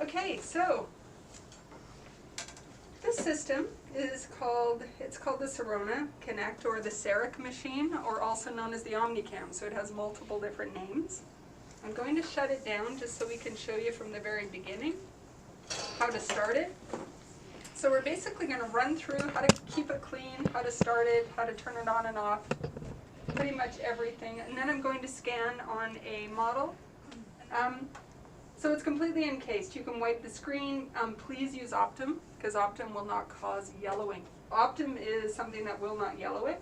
Okay, so this system is called the Sirona Connect, or the Seric machine, or also known as the Omnicam, so it has multiple different names. I'm going to shut it down just so we can show you from the very beginning how to start it. So we're basically going to run through how to keep it clean, how to start it, how to turn it on and off, pretty much everything. And then I'm going to scan on a model. So it's completely encased. You can wipe the screen. Please use Optum, because Optum will not cause yellowing. Optum is something that will not yellow it.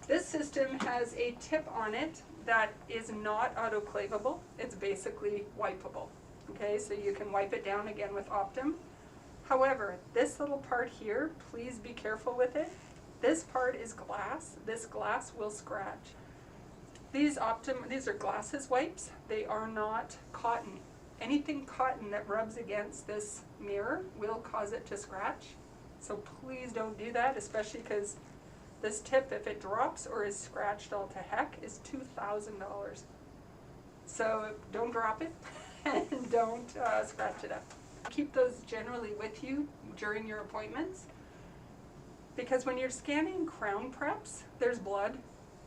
This system has a tip on it that is not autoclavable. It's basically wipeable. Okay, so you can wipe it down again with Optum. However, this little part here, please be careful with it. This part is glass. This glass will scratch. These are glasses wipes. They are not cotton. Anything cotton that rubs against this mirror will cause it to scratch. So please don't do that, especially because this tip, if it drops or is scratched all to heck, is $2,000. So don't drop it and don't scratch it up. Keep those generally with you during your appointments, because when you're scanning crown preps, there's blood,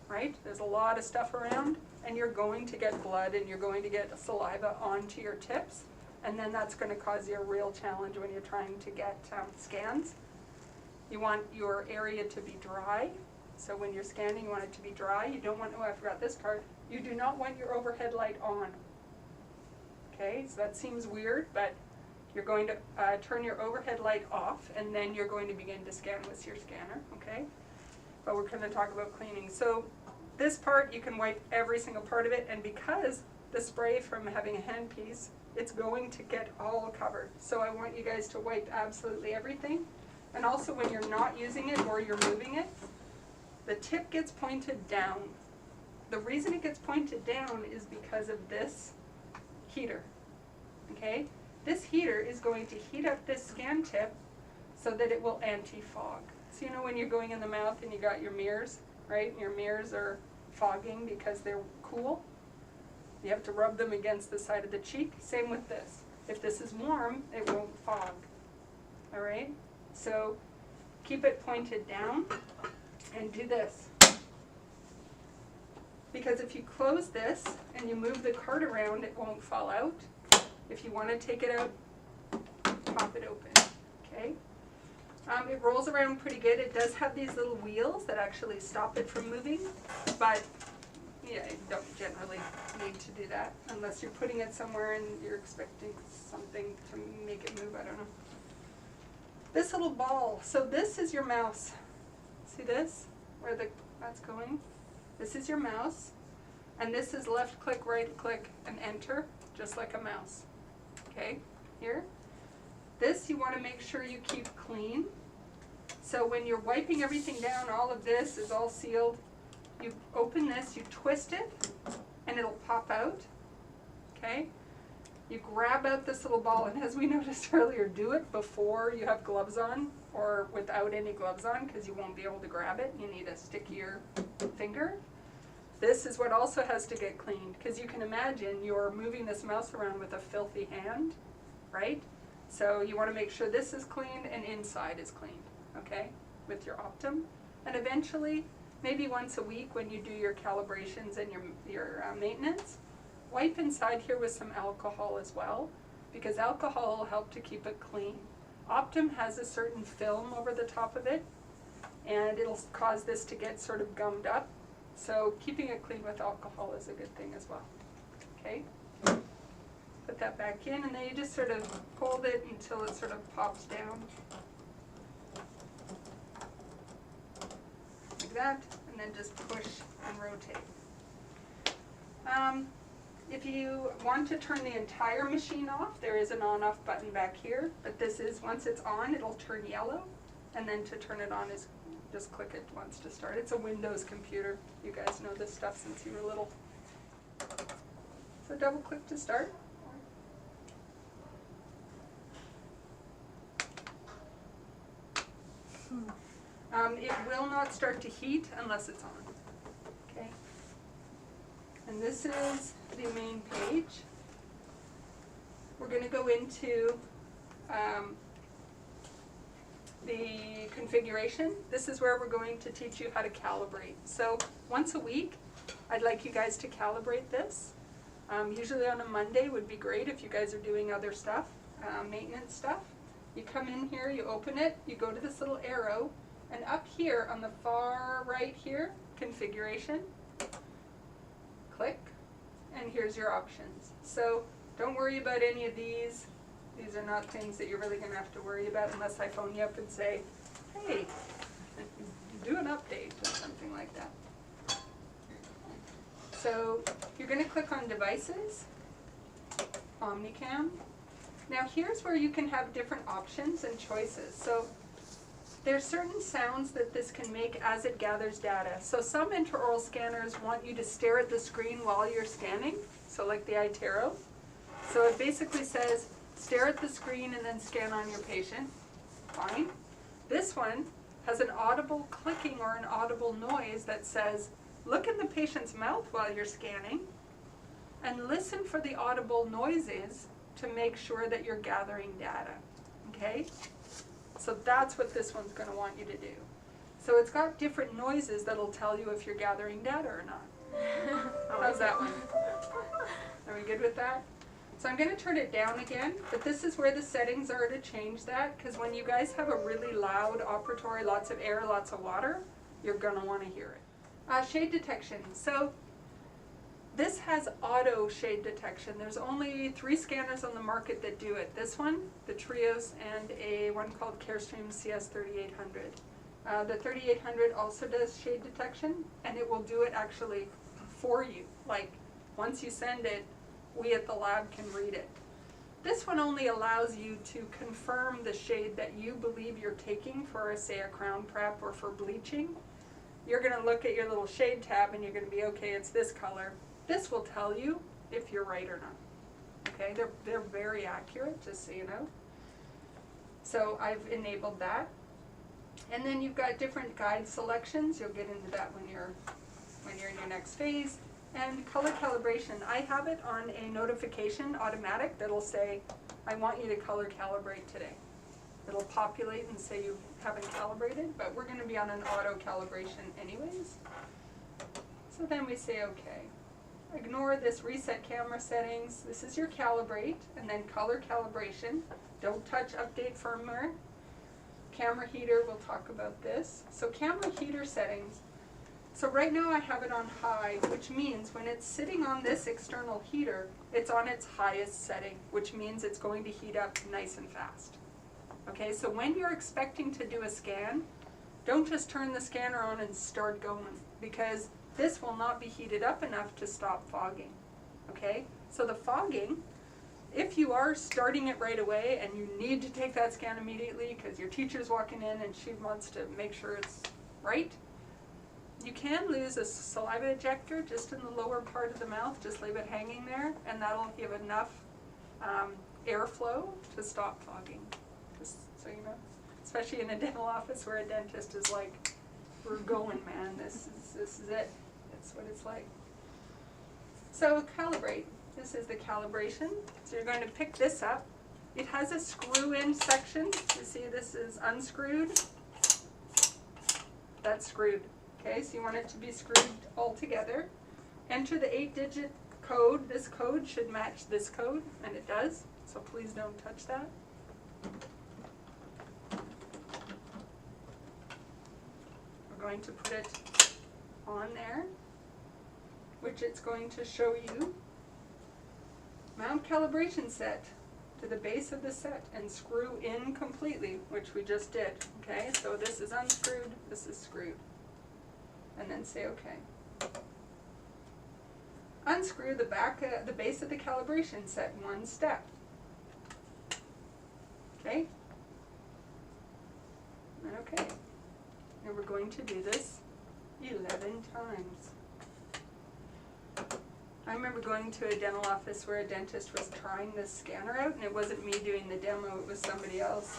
right? There's a lot of stuff around, and you're going to get blood and you're going to get saliva onto your tips, and then that's going to cause you a real challenge when you're trying to get scans. You want your area to be dry, so when you're scanning you want it to be dry. You don't want, oh I forgot this part, you do not want your overhead light on. Okay, so that seems weird, but you're going to turn your overhead light off, and then you're going to begin to scan with your scanner, okay? But we're going to talk about cleaning. So this part, you can wipe every single part of it, and because the spray from having a handpiece, it's going to get all covered. So I want you guys to wipe absolutely everything. And also when you're not using it or you're moving it, the tip gets pointed down. The reason it gets pointed down is because of this heater, okay? This heater is going to heat up this scan tip so that it will anti-fog. So you know when you're going in the mouth and you got your mirrors, right? And your mirrors are fogging because they're cool. You have to rub them against the side of the cheek. Same with this. If this is warm, it won't fog. All right? So keep it pointed down and do this. Because if you close this and you move the card around, it won't fall out. If you want to take it out, pop it open, okay? It rolls around pretty good. It does have these little wheels that actually stop it from moving, but yeah, you don't generally need to do that unless you're putting it somewhere and you're expecting something to make it move, I don't know. This little ball, so this is your mouse. See this, where that's going? This is your mouse, and this is left click, right click, and enter, just like a mouse. Okay, here. This you want to make sure you keep clean. So when you're wiping everything down, all of this is all sealed. You open this, you twist it, and it'll pop out. Okay? You grab out this little ball, and as we noticed earlier, do it before you have gloves on or without any gloves on, because you won't be able to grab it. You need a stickier finger. This is what also has to get cleaned, because you can imagine you're moving this mouse around with a filthy hand, right? So you want to make sure this is cleaned and inside is cleaned, okay, with your Optum. And eventually, maybe once a week when you do your calibrations and your maintenance, wipe inside here with some alcohol as well, because alcohol will help to keep it clean. Optum has a certain film over the top of it, and it'll cause this to get sort of gummed up. So keeping it clean with alcohol is a good thing as well. Okay? Put that back in, and then you just sort of hold it until it sort of pops down. Like that, and then just push and rotate. If you want to turn the entire machine off, there is an on-off button back here, but this is, once it's on, it'll turn yellow, and then to turn it on is just click it once to start. It's a Windows computer. You guys know this stuff since you were little. So double click to start. It will not start to heat unless it's on. Okay. And this is the main page. we're going to go into the configuration. This is where we're going to teach you how to calibrate. So once a week, I'd like you guys to calibrate this. Usually on a Monday would be great if you guys are doing other stuff, maintenance stuff. You come in here, you open it, you go to this little arrow, and up here on the far right here, configuration, click, and here's your options. So don't worry about any of these. These are not things that you're really going to have to worry about unless I phone you up and say, hey, do an update or something like that. So you're going to click on Devices, Omnicam. Now here's where you can have different options and choices. So there's certain sounds that this can make as it gathers data. So some intraoral scanners want you to stare at the screen while you're scanning, so like the iTero. So it basically says, stare at the screen and then scan on your patient. Fine. This one has an audible clicking or an audible noise that says, look in the patient's mouth while you're scanning and listen for the audible noises to make sure that you're gathering data. Okay? So that's what this one's going to want you to do. So it's got different noises that'll tell you if you're gathering data or not. How's that one? Are we good with that? So I'm going to turn it down again, but this is where the settings are to change that, because when you guys have a really loud operatory, lots of air, lots of water, you're going to want to hear it. Shade detection. So this has auto shade detection. There's only 3 scanners on the market that do it. This one, the Trios, and one called Carestream CS3800. The 3800 also does shade detection, and it will do it actually for you. Like, once you send it, we at the lab can read it. This one only allows you to confirm the shade that you believe you're taking for, say, a crown prep or for bleaching. You're going to look at your little shade tab and you're going to be, okay, it's this color. This will tell you if you're right or not. Okay, they're very accurate, just so you know. So I've enabled that. And then you've got different guide selections. You'll get into that when you're in your next phase. And color calibration, I have it on a notification automatic that'll say, I want you to color calibrate today. It'll populate and say you haven't calibrated, but we're going to be on an auto calibration anyways. So then we say okay. Ignore this reset camera settings. This is your calibrate, and then color calibration. Don't touch update firmware. Camera heater, we'll talk about this. So camera heater settings. So right now I have it on high, which means when it's sitting on this external heater, it's on its highest setting, which means it's going to heat up nice and fast. Okay, so when you're expecting to do a scan, don't just turn the scanner on and start going, because this will not be heated up enough to stop fogging. Okay, so the fogging, if you are starting it right away and you need to take that scan immediately because your teacher's walking in and she wants to make sure it's right, you can lose a saliva ejector just in the lower part of the mouth, just leave it hanging there, and that'll give enough airflow to stop fogging, just so you know. Especially in a dental office where a dentist is like, we're going, man, this is it, that's what it's like. So calibrate, this is the calibration. So you're going to pick this up. It has a screw-in section. You see this is unscrewed, that's screwed. Okay, so you want it to be screwed all together. Enter the 8-digit code. This code should match this code, and it does, so please don't touch that. We're going to put it on there, which it's going to show you. Mount calibration set to the base of the set and screw in completely, which we just did. Okay, so this is unscrewed, this is screwed. And then say okay. Unscrew the the base of the calibration set one step. Okay? And okay. And we're going to do this 11 times. I remember going to a dental office where a dentist was trying this scanner out, and it wasn't me doing the demo, it was somebody else.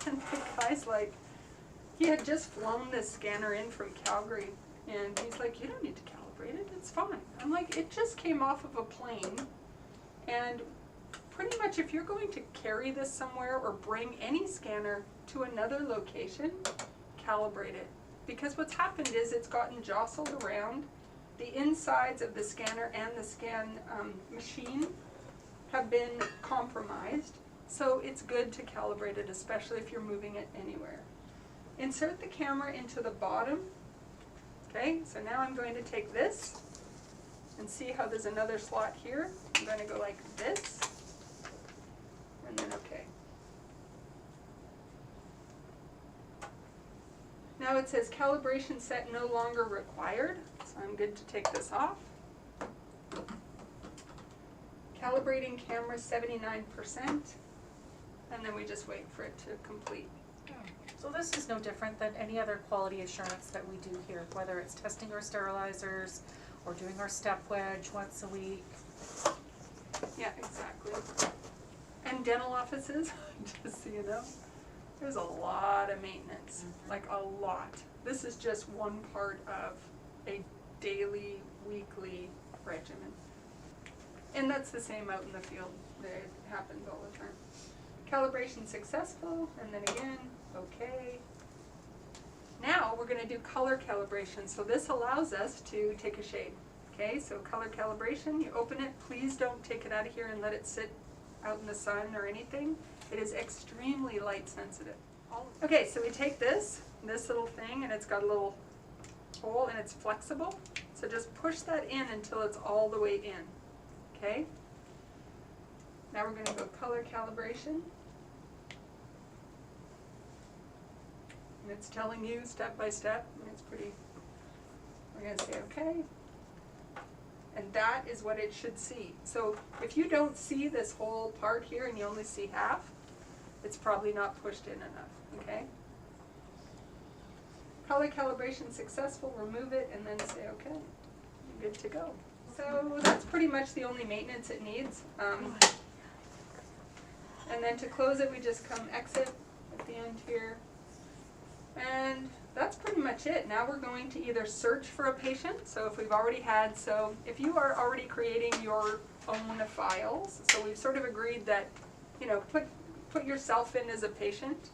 And the guy's like, he had just flown this scanner in from Calgary. And he's like, you don't need to calibrate it, it's fine. I'm like, it just came off of a plane, and pretty much if you're going to carry this somewhere or bring any scanner to another location, calibrate it. Because what's happened is it's gotten jostled around. The insides of the scanner and the scan machine have been compromised. So it's good to calibrate it, especially if you're moving it anywhere. Insert the camera into the bottom. Okay, so now I'm going to take this and see how there's another slot here. I'm going to go like this, and then okay. Now it says calibration set no longer required, so I'm good to take this off. Calibrating camera 79%, and then we just wait for it to complete. So this is no different than any other quality assurance that we do here, whether it's testing our sterilizers or doing our step wedge once a week. Yeah, exactly. And dental offices, just so you know, there's a lot of maintenance, like a lot. This is just one part of a daily, weekly regimen. And that's the same out in the field. It happens all the time. Calibration successful, and then again, okay. Now we're going to do color calibration. So this allows us to take a shade. Okay, so color calibration, you open it. Please don't take it out of here and let it sit out in the sun or anything. It is extremely light sensitive. Okay, so we take this little thing, and it's got a little hole and it's flexible. So just push that in until it's all the way in. Okay? Now we're going to go color calibration. And it's telling you step by step. It's pretty, we're going to say okay. And that is what it should see. So if you don't see this whole part here and you only see half, it's probably not pushed in enough, okay? Color calibration successful, remove it, and then say okay. You're good to go. So that's pretty much the only maintenance it needs. And then to close it, we just come exit at the end here. And that's pretty much it. Now we're going to either search for a patient. So if we've already had, so if you are already creating your own files, so we've sort of agreed that, you know, put yourself in as a patient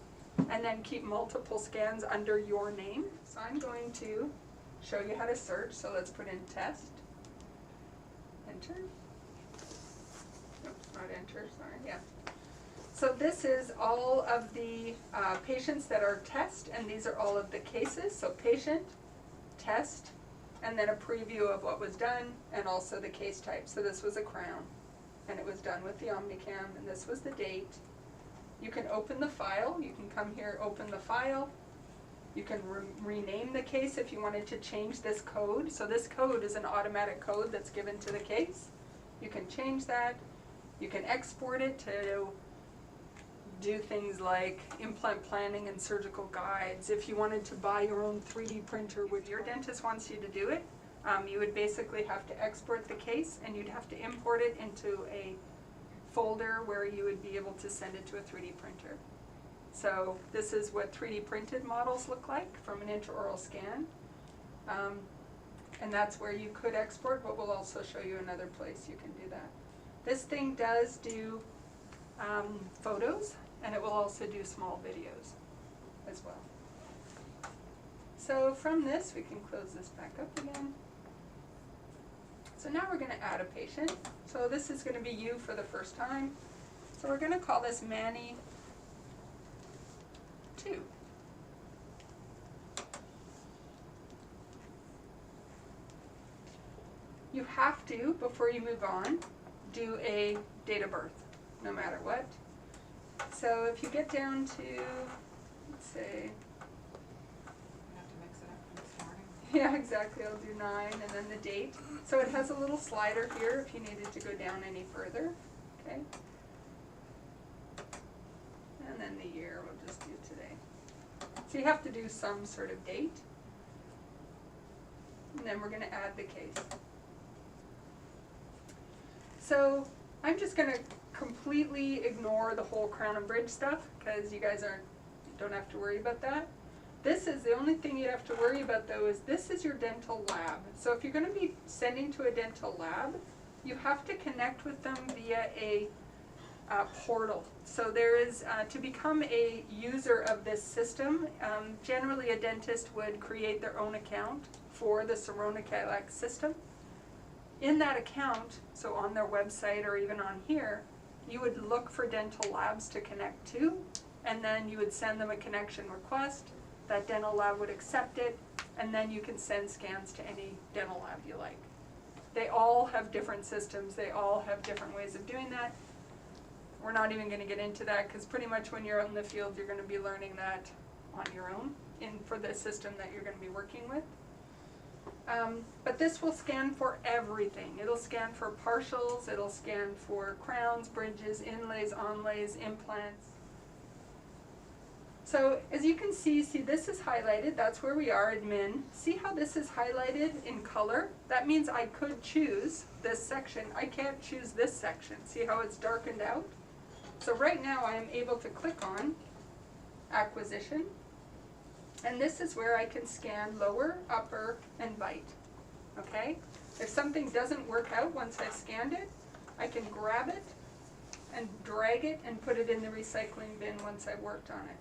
and then keep multiple scans under your name. So I'm going to show you how to search. So let's put in test, enter. Oops, not enter, sorry, yeah. So this is all of the patients that are test, and these are all of the cases. So patient, test, and then a preview of what was done, and also the case type. So this was a crown, and it was done with the Omnicam, and this was the date. You can open the file. You can come here, open the file. You can rename the case if you wanted to change this code. So this code is an automatic code that's given to the case. You can change that. You can export it to do things like implant planning and surgical guides. If you wanted to buy your own 3D printer, if your dentist wants you to do it, you would basically have to export the case, and you'd have to import it into a folder where you would be able to send it to a 3D printer. So this is what 3D printed models look like from an intraoral scan. And that's where you could export, but we'll also show you another place you can do that. This thing does do photos, and it will also do small videos as well. So from this, we can close this back up again. So now we're going to add a patient. So this is going to be you for the first time. So we're going to call this Manny 2. You have to, before you move on, do a date of birth, no matter what. So if you get down to, let's say, Have to mix it up for this morning. yeah, exactly, I'll do 9 and then the date. So it has a little slider here if you needed to go down any further, okay? And then the year, we'll just do today. So you have to do some sort of date. And then we're going to add the case. So I'm just going to completely ignore the whole crown and bridge stuff because you guys don't have to worry about that. This is the only thing you have to worry about though, is this is your dental lab. So if you're going to be sending to a dental lab, you have to connect with them via a portal. So there is, to become a user of this system, generally a dentist would create their own account for the Sirona Cadillac system. In that account, so on their website or even on here, you would look for dental labs to connect to, and then you would send them a connection request. That dental lab would accept it, and then you can send scans to any dental lab you like. They all have different systems, they all have different ways of doing that. We're not even going to get into that because pretty much when you're out in the field, you're going to be learning that on your own for the system that you're going to be working with. But this will scan for everything. It'll scan for partials, it'll scan for crowns, bridges, inlays, onlays, implants. So as you can see this is highlighted, that's where we are, admin. See how this is highlighted in color? That means I could choose this section. I can't choose this section. See how it's darkened out? So right now I am able to click on acquisition, and this is where I can scan lower, upper, and bite. Okay? If something doesn't work out once I've scanned it, I can grab it and drag it and put it in the recycling bin once I've worked on it.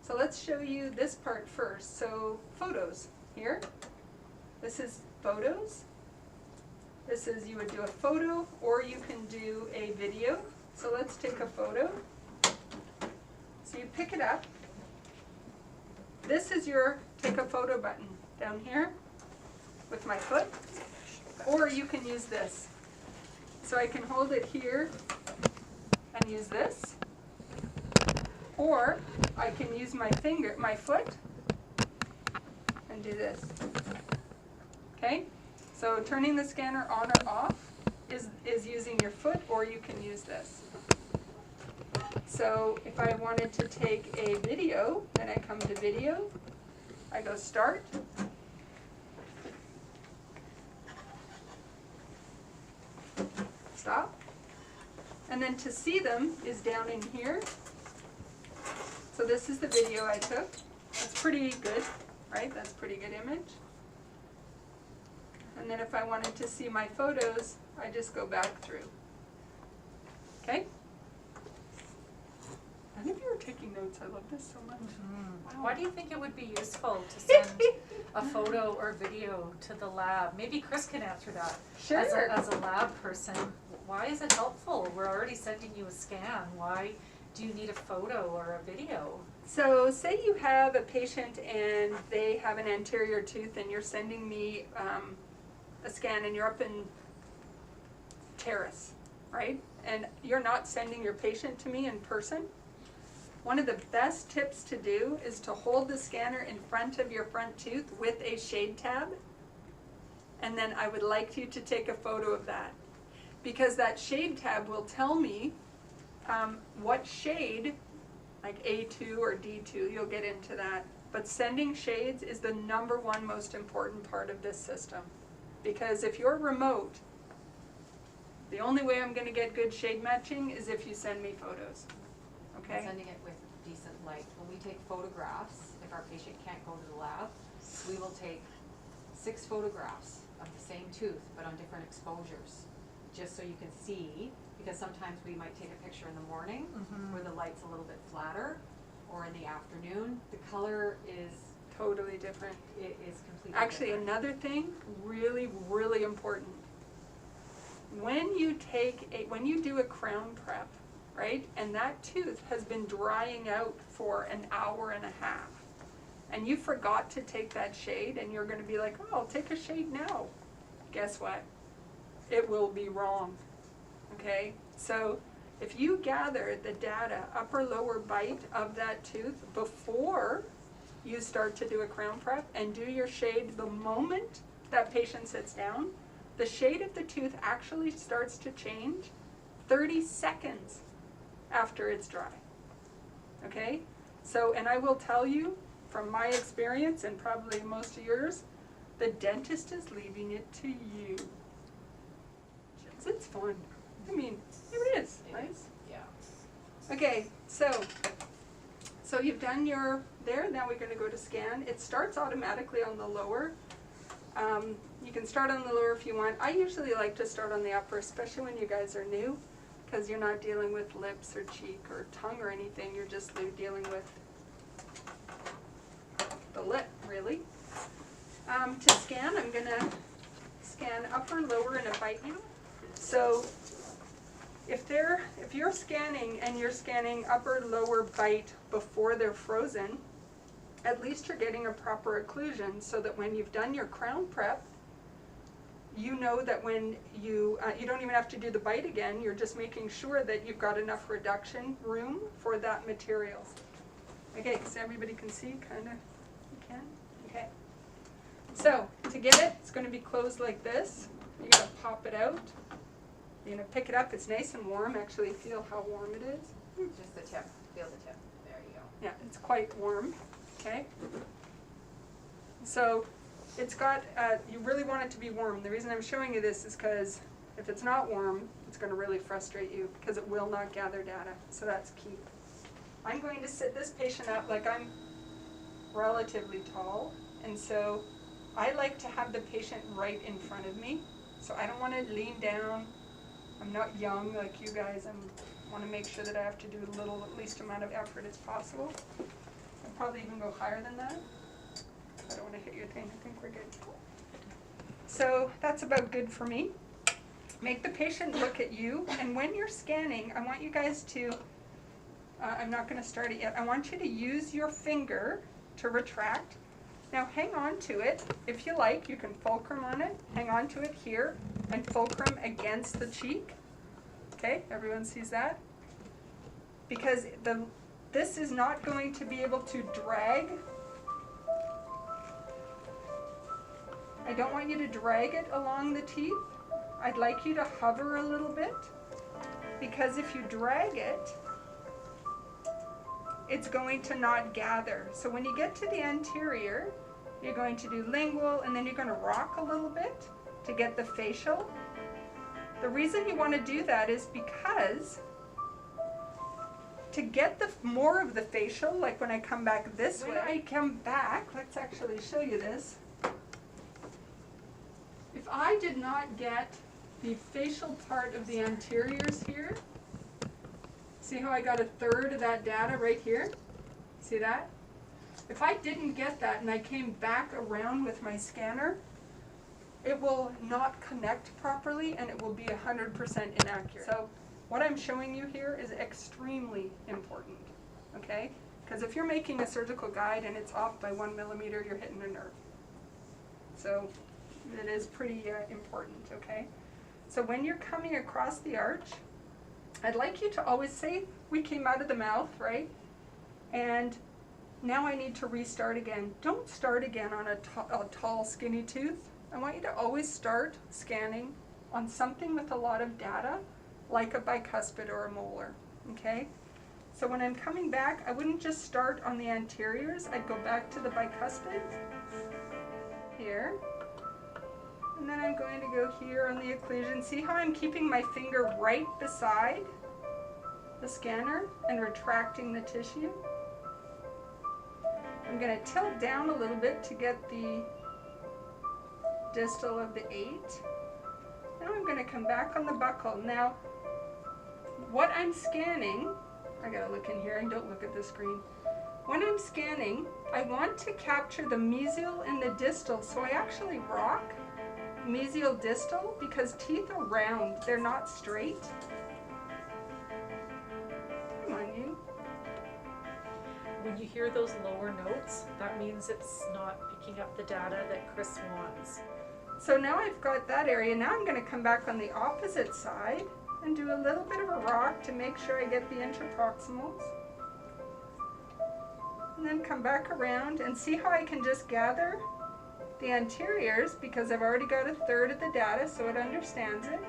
So let's show you this part first. So photos here. This is photos. This is, you would do a photo or you can do a video. So let's take a photo. So you pick it up. This is your take a photo button down here with my foot. Or you can use this. So I can hold it here and use this. Or I can use my finger, my foot, and do this. Okay? So turning the scanner on or off is using your foot, or you can use this. So if I wanted to take a video, then I come to video, I go start. Stop. And then to see them is down in here. So this is the video I took. That's pretty good, right? That's a pretty good image. And then if I wanted to see my photos, I just go back through. Okay? None of you are taking notes. I love this so much. Mm-hmm. Why do you think it would be useful to send a photo or video to the lab? Maybe Chris can answer that. Sure. As a lab person, why is it helpful? We're already sending you a scan. Why do you need a photo or a video? So say you have a patient and they have an anterior tooth and you're sending me a scan and you're up in Terrace, right? And you're not sending your patient to me in person. One of the best tips to do is to hold the scanner in front of your front tooth with a shade tab. And then I would like you to take a photo of that. Because that shade tab will tell me what shade, like A2 or D2, you'll get into that. But sending shades is the #1 most important part of this system. Because if you're remote, the only way I'm going to get good shade matching is if you send me photos. Okay? Sending it with decent light. When we take photographs, if our patient can't go to the lab, we will take 6 photographs of the same tooth but on different exposures, just so you can see, because sometimes we might take a picture in the morning where the light's a little bit flatter, or in the afternoon. The color is Totally different. It is completely Actually, different. another thing, really, really important. When you do a crown prep, right, and that tooth has been drying out for an hour and a half, and you forgot to take that shade, and you're going to be like, oh, I'll take a shade now. Guess what? It will be wrong. Okay? So if you gather the data, upper lower bite of that tooth before you start to do a crown prep and do your shade the moment that patient sits down, the shade of the tooth actually starts to change 30 seconds after it's dry. Okay? So, and I will tell you from my experience and probably most of yours, the dentist is leaving it to you. It's fun. I mean, it is, right? Yeah. Okay, so you've done your there. Now we're going to go to scan. It starts automatically on the lower. You can start on the lower if you want. I usually like to start on the upper, especially when you guys are new, because you're not dealing with lips or cheek or tongue or anything, you're just dealing with the lip, really. To scan, I'm gonna scan upper, lower, and a bite needle. So if you're scanning and you're scanning upper, lower, bite before they're frozen, at least you're getting a proper occlusion so that when you've done your crown prep, you know that when you don't even have to do the bite again, you're just making sure that you've got enough reduction room for that material. Okay, so everybody can see, kind of, you can? Okay. So, to get it, it's going to be closed like this. You're going to pop it out. You're going to pick it up. It's nice and warm. Actually, feel how warm it is. Just the tip, feel the tip, there you go. Yeah, it's quite warm. Okay. So, it's got, you really want it to be warm. The reason I'm showing you this is because if it's not warm, it's going to really frustrate you because it will not gather data. So that's key. I'm going to sit this patient up like I'm relatively tall, and so I like to have the patient right in front of me. So I don't want to lean down. I'm not young like you guys. I want to make sure that I have to do at least amount of effort as possible. I'll probably even go higher than that. I don't want to hit your thing. I think we're good. So that's about good for me. Make the patient look at you, and when you're scanning, I want you guys to, I'm not going to start it yet, I want you to use your finger to retract. Now hang on to it. If you like, you can fulcrum on it. Hang on to it here and fulcrum against the cheek. Okay, everyone sees that? Because this is not going to be able to drag. I don't want you to drag it along the teeth. I'd like you to hover a little bit, because if you drag it, it's going to not gather. So when you get to the anterior, you're going to do lingual, and then you're going to rock a little bit to get the facial. The reason you want to do that is because to get more of the facial, like when I come back this way, when I come back, let's actually show you this. If I did not get the facial part of the anteriors here, see how I got a third of that data right here? See that? If I didn't get that and I came back around with my scanner, it will not connect properly and it will be 100% inaccurate. So what I'm showing you here is extremely important, okay? Because if you're making a surgical guide and it's off by 1 millimeter, you're hitting a nerve. So it is pretty important, okay? So when you're coming across the arch, I'd like you to always say, we came out of the mouth, right? And now I need to restart again. Don't start again on a tall, skinny tooth. I want you to always start scanning on something with a lot of data, like a bicuspid or a molar, okay? So when I'm coming back, I wouldn't just start on the anteriors. I'd go back to the bicuspid, here. And then I'm going to go here on the occlusion. See how I'm keeping my finger right beside the scanner and retracting the tissue? I'm going to tilt down a little bit to get the distal of the 8. Now I'm going to come back on the buccal. Now, what I'm scanning, I got to look in here and don't look at the screen. When I'm scanning, I want to capture the mesial and the distal, so I actually rock mesial distal because teeth are round, they're not straight. Come on, you. When you hear those lower notes, that means it's not picking up the data that Chris wants. So now I've got that area. Now I'm going to come back on the opposite side and do a little bit of a rock to make sure I get the interproximals. And then come back around and see how I can just gather the anteriors because I've already got a third of the data so it understands it.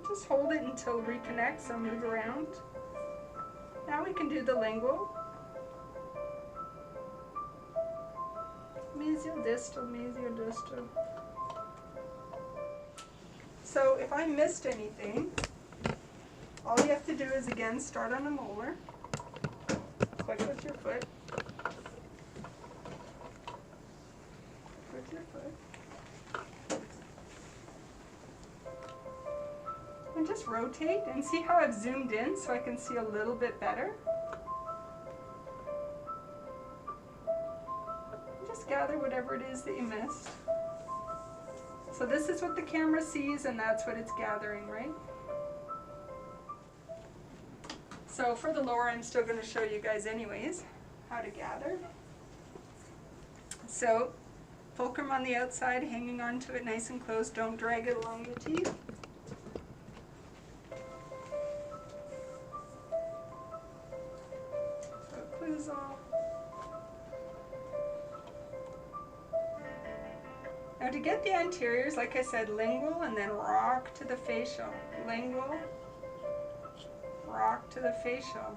Just hold it until it reconnects, so move around. Now we can do the lingual. Mesial distal, mesial distal. So if I missed anything, all you have to do is again start on a molar. Click with your foot. With your foot. And just rotate and see how I've zoomed in so I can see a little bit better. And just gather whatever it is that you missed. So this is what the camera sees and that's what it's gathering, right? So for the lower, I'm still going to show you guys anyways how to gather. So fulcrum on the outside, hanging onto it nice and close, don't drag it along the teeth. Occlusal. Now to get the anteriors, like I said, lingual and then rock to the facial. Lingual, rock to the facial.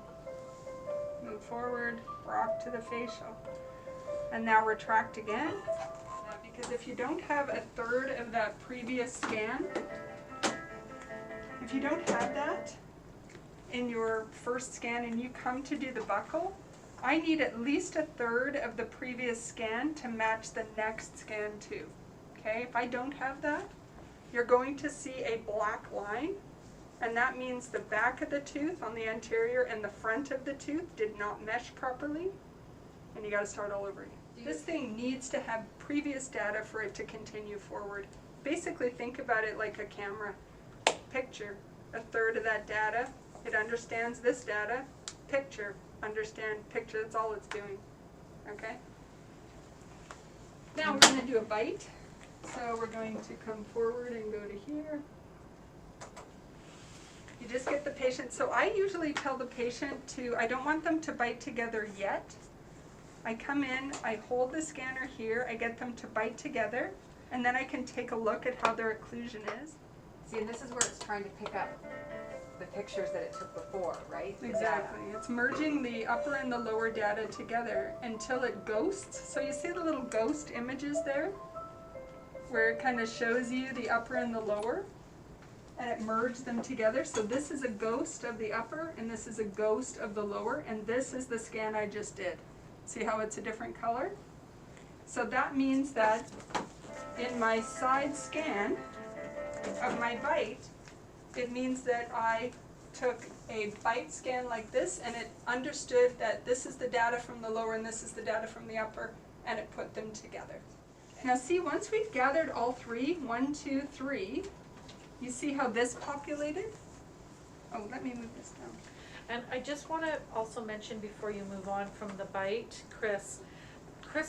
Move forward, rock to the facial. And now retract again. Because if you don't have a third of that previous scan, if you don't have that in your first scan and you come to do the buckle, I need at least a third of the previous scan to match the next scan too. Okay, if I don't have that, you're going to see a black line, and that means the back of the tooth on the anterior and the front of the tooth did not mesh properly, and you got to start all over again. This thing needs to have previous data for it to continue forward. Basically, think about it like a camera picture. A third of that data, it understands this data, picture, understand, picture, that's all it's doing. Okay? Now we're going to do a bite. So we're going to come forward and go to here. You just get the patient. So I usually tell the patient to, I don't want them to bite together yet. I come in, I hold the scanner here, I get them to bite together, and then I can take a look at how their occlusion is. See, and this is where it's trying to pick up the pictures that it took before, right? The Exactly. data. It's merging the upper and the lower data together until it ghosts. So you see the little ghost images there? Where it kind of shows you the upper and the lower, and it merged them together. So this is a ghost of the upper, and this is a ghost of the lower, and this is the scan I just did. See how it's a different color? So that means that in my side scan of my bite, it means that I took a bite scan like this, and it understood that this is the data from the lower and this is the data from the upper, and it put them together. Now see, once we've gathered all three, 1, 2, 3, you see how this populated? Oh, let me move this down. And I just want to also mention before you move on from the bite, Chris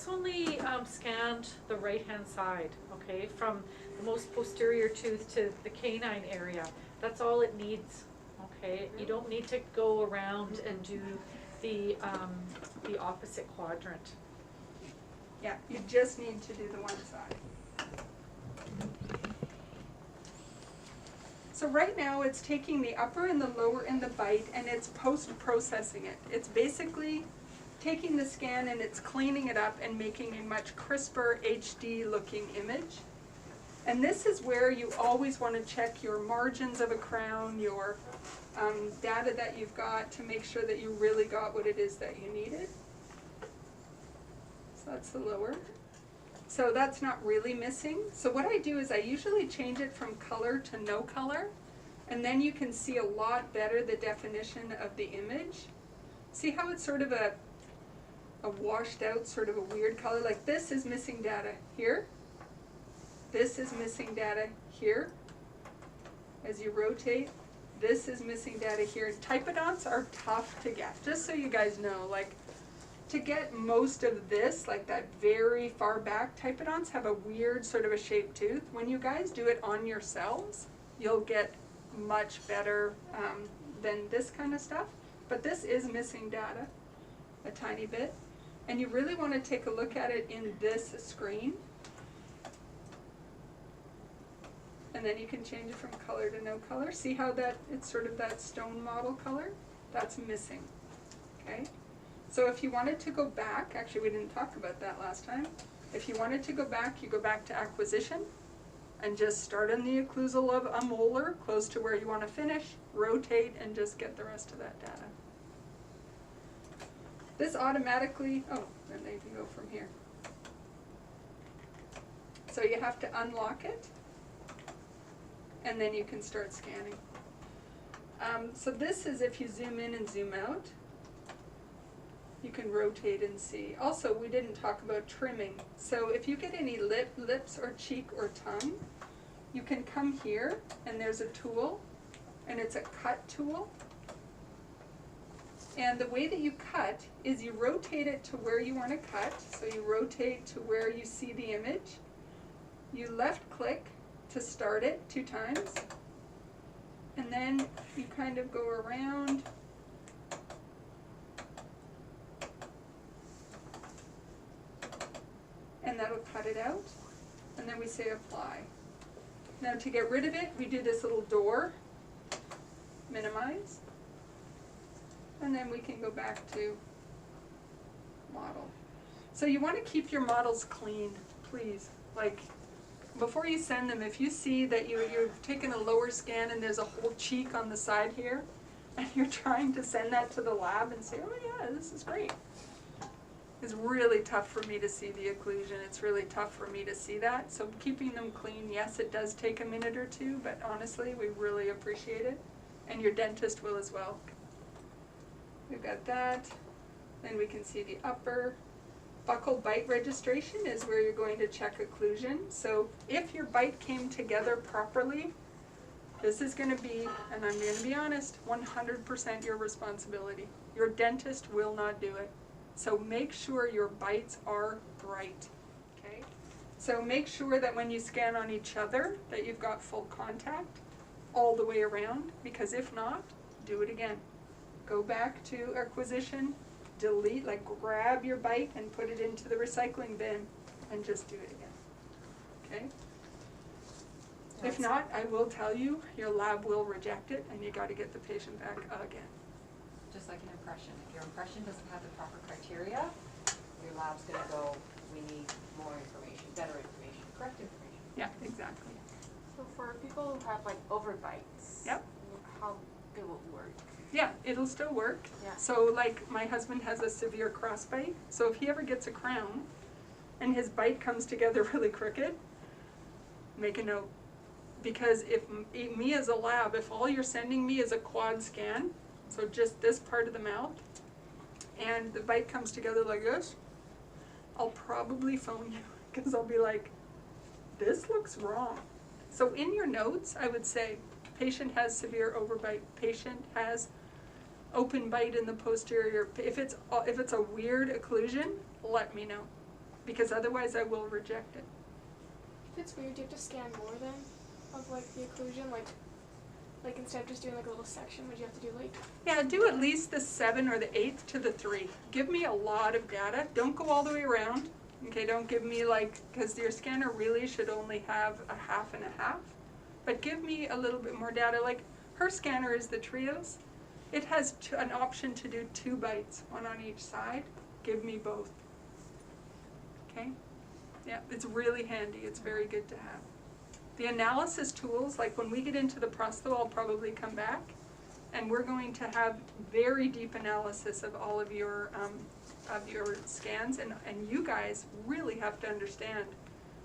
only scanned the right-hand side, okay, from the most posterior tooth to the canine area. That's all it needs, okay? You don't need to go around and do the opposite quadrant. Yeah, you just need to do the one side. So right now it's taking the upper and the lower and the bite and it's post-processing it. It's basically taking the scan and it's cleaning it up and making a much crisper HD looking image. And this is where you always want to check your margins of a crown, your data that you've got to make sure that you really got what it is that you needed. So that's the lower. So that's not really missing. So what I do is I usually change it from color to no color, and then you can see a lot better the definition of the image. See how it's sort of a washed out, sort of a weird color? Like this is missing data here. This is missing data here. As you rotate, this is missing data here. Typodonts are tough to get, just so you guys know. Like, to get most of this, like that very far back, typodonts have a weird sort of a shaped tooth. When you guys do it on yourselves, you'll get much better than this kind of stuff. But this is missing data a tiny bit. And you really want to take a look at it in this screen. And then you can change it from color to no color. See how that it's sort of that stone model color? That's missing, okay? So if you wanted to go back, actually we didn't talk about that last time. If you wanted to go back, you go back to acquisition and just start on the occlusal of a molar, close to where you want to finish, rotate, and just get the rest of that data. This automatically, oh, then they can go from here. So you have to unlock it, and then you can start scanning. So this is if you zoom in and zoom out, you can rotate and see. Also, we didn't talk about trimming. So if you get any lips or cheek or tongue, you can come here and there's a tool, and it's a cut tool. And the way that you cut is you rotate it to where you want to cut. So you rotate to where you see the image. You left click to start it 2 times. And then you kind of go around. And that'll cut it out. And then we say apply. Now to get rid of it, we do this little door, minimize. And then we can go back to model. So you want to keep your models clean, please. Like, before you send them, if you see that you've taken a lower scan and there's a whole cheek on the side here, and you're trying to send that to the lab and say, oh yeah, this is great. It's really tough for me to see the occlusion. It's really tough for me to see that. So keeping them clean, yes, it does take a minute or 2, but honestly, we really appreciate it. And your dentist will as well. We've got that. Then we can see the upper. Buccal bite registration is where you're going to check occlusion. So if your bite came together properly, this is going to be, and I'm going to be honest, 100% your responsibility. Your dentist will not do it. So make sure your bites are bright, okay? So make sure that when you scan on each other that you've got full contact all the way around, because if not, do it again. Go back to acquisition, delete, like grab your bite and put it into the recycling bin and just do it again, okay? If not, I will tell you, your lab will reject it and you gotta get the patient back again. Just like an impression. If your impression doesn't have the proper criteria, your lab's gonna go, we need more information, better information, correct information. Yeah, exactly. So for people who have like overbites, Yep. how it will work? Yeah, it'll still work. Yeah. So like my husband has a severe crossbite, so if he ever gets a crown and his bite comes together really crooked, make a note. Because if me as a lab, if all you're sending me is a quad scan, so just this part of the mouth, and the bite comes together like this, I'll probably phone you because I'll be like, this looks wrong. So in your notes, I would say, patient has severe overbite, patient has open bite in the posterior. If it's a weird occlusion, let me know, because otherwise I will reject it. If it's weird, do you have to scan more then of like the occlusion? Like instead of just doing like a little section, would you have to do like? Yeah, do at least the 7 or the 8th to the 3. Give me a lot of data. Don't go all the way around. Okay, don't give me like, because your scanner really should only have a half and a half. But give me a little bit more data. Like her scanner is the Trios. It has an option to do 2 bites, 1 on each side. Give me both. Okay? Yeah, it's really handy. It's very good to have. The analysis tools, like when we get into the prostho, I'll probably come back, and we're going to have very deep analysis of all of your scans, and you guys really have to understand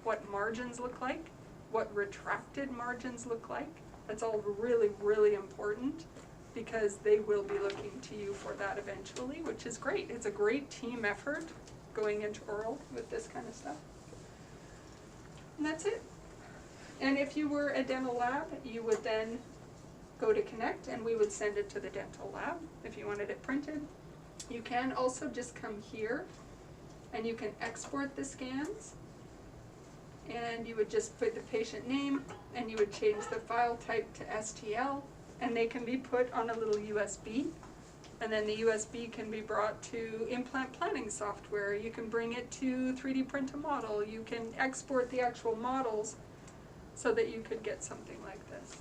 what margins look like, what retracted margins look like. That's all really, really important, because they will be looking to you for that eventually, which is great. It's a great team effort going into oral with this kind of stuff. And that's it. And if you were a dental lab, you would then go to Connect and we would send it to the dental lab if you wanted it printed. You can also just come here and you can export the scans, and you would just put the patient name and you would change the file type to STL, and they can be put on a little USB, and then the USB can be brought to implant planning software. You can bring it to 3D print a model. You can export the actual models so that you could get something like this.